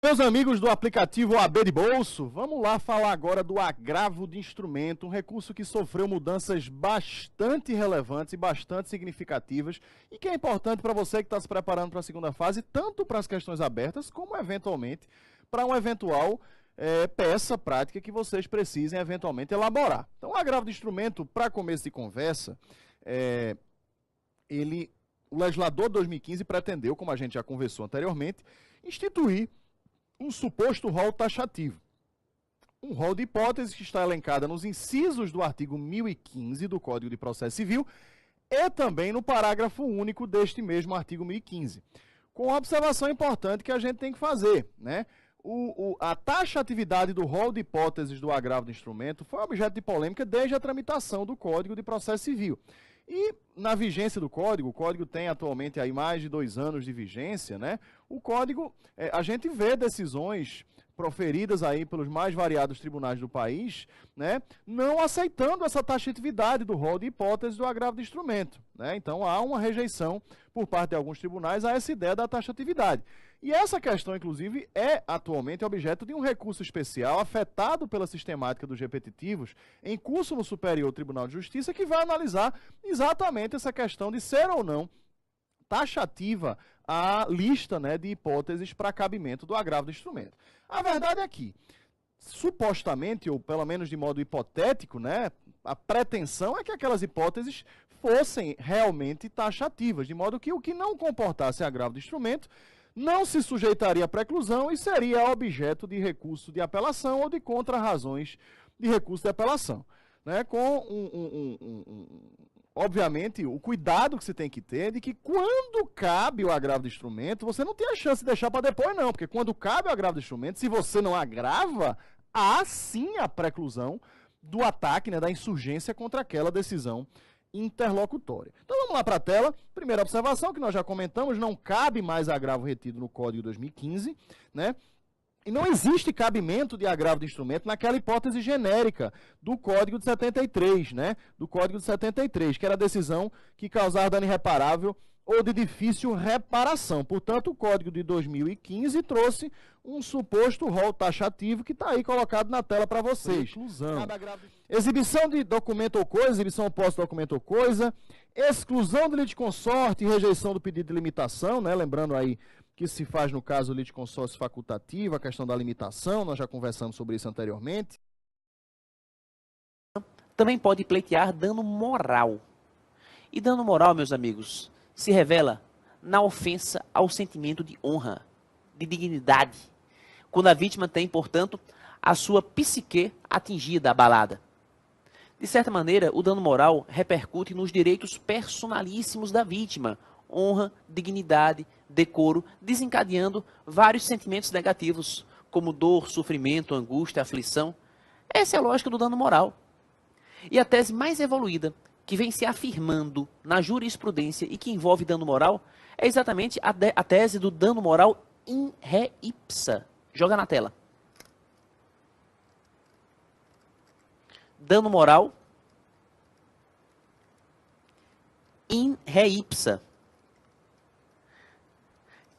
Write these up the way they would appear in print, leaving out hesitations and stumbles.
Meus amigos do aplicativo AB de Bolso, vamos lá falar agora do agravo de instrumento, um recurso que sofreu mudanças bastante relevantes e bastante significativas e que é importante para você que está se preparando para a segunda fase, tanto para as questões abertas, como eventualmente para uma eventual peça prática que vocês precisem eventualmente elaborar. Então, o agravo de instrumento, para começo de conversa, o legislador de 2015 pretendeu, como a gente já conversou anteriormente, instituir um suposto rol taxativo. Um rol de hipóteses que está elencada nos incisos do artigo 1015 do Código de Processo Civil e também no parágrafo único deste mesmo artigo 1015. Com uma observação importante que a gente tem que fazer, né? A taxatividade do rol de hipóteses do agravo de instrumento foi objeto de polêmica desde a tramitação do Código de Processo Civil. E na vigência do Código, o Código tem atualmente aí mais de 2 anos de vigência, né? O Código, a gente vê decisões proferidas aí pelos mais variados tribunais do país, né, não aceitando essa taxatividade do rol de hipóteses do agravo de instrumento, né? Então há uma rejeição por parte de alguns tribunais a essa ideia da taxatividade. E essa questão, inclusive, é atualmente objeto de um recurso especial afetado pela sistemática dos repetitivos em curso no Superior Tribunal de Justiça, que vai analisar exatamente essa questão de ser ou não taxativa a lista, né, de hipóteses para cabimento do agravo do instrumento. A verdade é que, supostamente, ou pelo menos de modo hipotético, né, a pretensão é que aquelas hipóteses fossem realmente taxativas, de modo que o que não comportasse agravo de instrumento não se sujeitaria à preclusão e seria objeto de recurso de apelação ou de contra-razões de recurso de apelação, né, com obviamente, o cuidado que você tem que ter é de que quando cabe o agravo de instrumento, você não tem a chance de deixar para depois, não. Porque quando cabe o agravo de instrumento, se você não agrava, há sim a preclusão do ataque, né, da insurgência contra aquela decisão interlocutória. Então vamos lá para a tela. Primeira observação, que nós já comentamos, não cabe mais agravo retido no Código de 2015, né? E não existe cabimento de agravo de instrumento naquela hipótese genérica do Código de 73, né? Do Código de 73, que era a decisão que causar dano irreparável ou de difícil reparação. Portanto, o Código de 2015 trouxe um suposto rol taxativo que está aí colocado na tela para vocês. Exclusão. Exibição de documento ou coisa, exibição oposta de documento ou coisa, exclusão do litisconsorte e rejeição do pedido de limitação, né? Lembrando aí que se faz no caso do litisconsórcio facultativo, a questão da limitação, nós já conversamos sobre isso anteriormente. Também pode pleitear dano moral. E dano moral, meus amigos, se revela na ofensa ao sentimento de honra, de dignidade, quando a vítima tem, portanto, a sua psique atingida, abalada. De certa maneira, o dano moral repercute nos direitos personalíssimos da vítima, honra, dignidade, decoro, desencadeando vários sentimentos negativos, como dor, sofrimento, angústia, aflição. Essa é a lógica do dano moral. E a tese mais evoluída, que vem se afirmando na jurisprudência e que envolve dano moral, é exatamente a tese do dano moral in re ipsa. Joga na tela. Dano moral in re ipsa,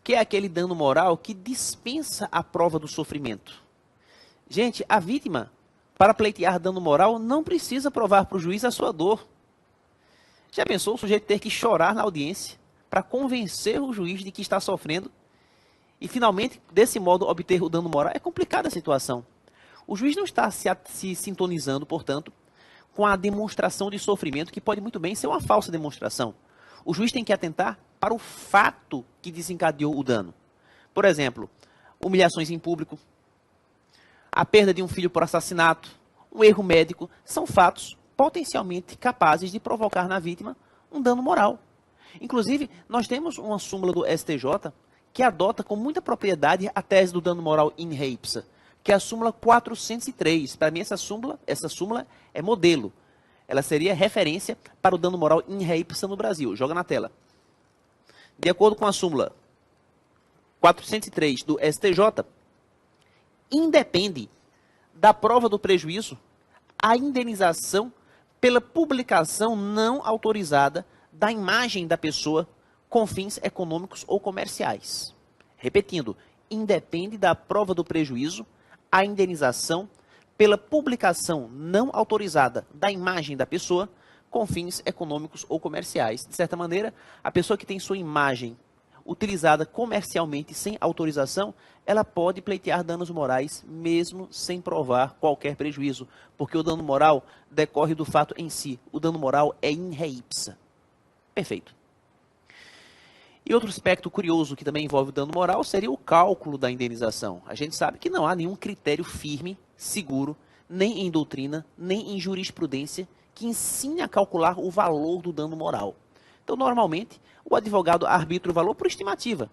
que é aquele dano moral que dispensa a prova do sofrimento. Gente, a vítima, para pleitear dano moral, não precisa provar para o juiz a sua dor. Já pensou o sujeito ter que chorar na audiência para convencer o juiz de que está sofrendo e, finalmente, desse modo, obter o dano moral? É complicada a situação. O juiz não está se sintonizando, portanto, com a demonstração de sofrimento, que pode muito bem ser uma falsa demonstração. O juiz tem que atentar para o fato que desencadeou o dano. Por exemplo, humilhações em público, a perda de um filho por assassinato, um erro médico, são fatos potencialmente capazes de provocar na vítima um dano moral. Inclusive, nós temos uma súmula do STJ que adota com muita propriedade a tese do dano moral in re ipsa, que é a súmula 403. Para mim, essa súmula é modelo. Ela seria referência para o dano moral in re ipsa no Brasil. Joga na tela. De acordo com a súmula 403 do STJ, independe da prova do prejuízo a indenização pela publicação não autorizada da imagem da pessoa com fins econômicos ou comerciais. Repetindo, independe da prova do prejuízo, a indenização pela publicação não autorizada da imagem da pessoa com fins econômicos ou comerciais. De certa maneira, a pessoa que tem sua imagem utilizada comercialmente sem autorização, ela pode pleitear danos morais mesmo sem provar qualquer prejuízo, porque o dano moral decorre do fato em si. O dano moral é in re ipsa. Perfeito. E outro aspecto curioso que também envolve o dano moral seria o cálculo da indenização. A gente sabe que não há nenhum critério firme, seguro, nem em doutrina, nem em jurisprudência, que ensine a calcular o valor do dano moral. Então, normalmente, o advogado arbitra o valor por estimativa.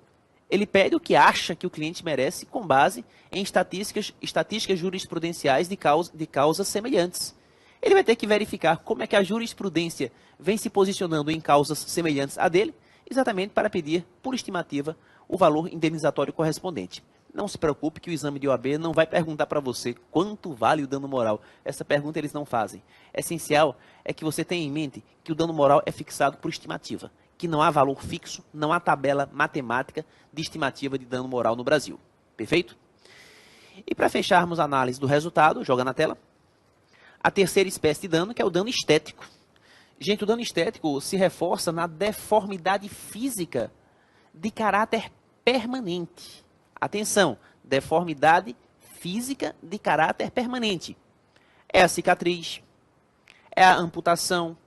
Ele pede o que acha que o cliente merece com base em estatísticas jurisprudenciais de causas semelhantes. Ele vai ter que verificar como é que a jurisprudência vem se posicionando em causas semelhantes à dele, exatamente para pedir, por estimativa, o valor indenizatório correspondente. Não se preocupe que o exame de OAB não vai perguntar para você quanto vale o dano moral. Essa pergunta eles não fazem. Essencial é que você tenha em mente que o dano moral é fixado por estimativa, que não há valor fixo, não há tabela matemática de estimativa de dano moral no Brasil. Perfeito? E para fecharmos a análise do resultado, joga na tela, a terceira espécie de dano, que é o dano estético. Gente, o dano estético se reforça na deformidade física de caráter permanente. Atenção, deformidade física de caráter permanente. É a cicatriz, é a amputação,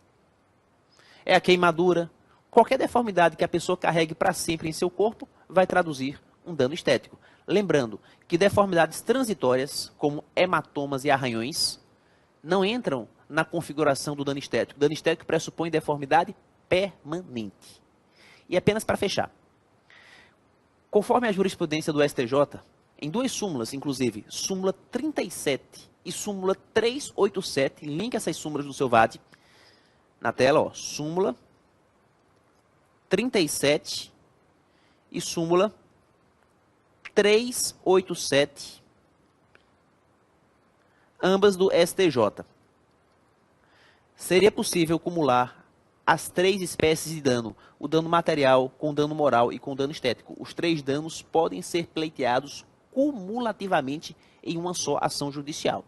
é a queimadura. Qualquer deformidade que a pessoa carregue para sempre em seu corpo vai traduzir um dano estético. Lembrando que deformidades transitórias, como hematomas e arranhões, não entram na configuração do dano estético. O dano estético pressupõe deformidade permanente. E apenas para fechar. Conforme a jurisprudência do STJ, em duas súmulas, inclusive, súmula 37 e súmula 387, link essas súmulas no seu VAD, na tela, ó, súmula 37 e súmula 387, ambas do STJ. Seria possível acumular as três espécies de dano, o dano material, com dano moral e com dano estético. Os três danos podem ser pleiteados cumulativamente em uma só ação judicial.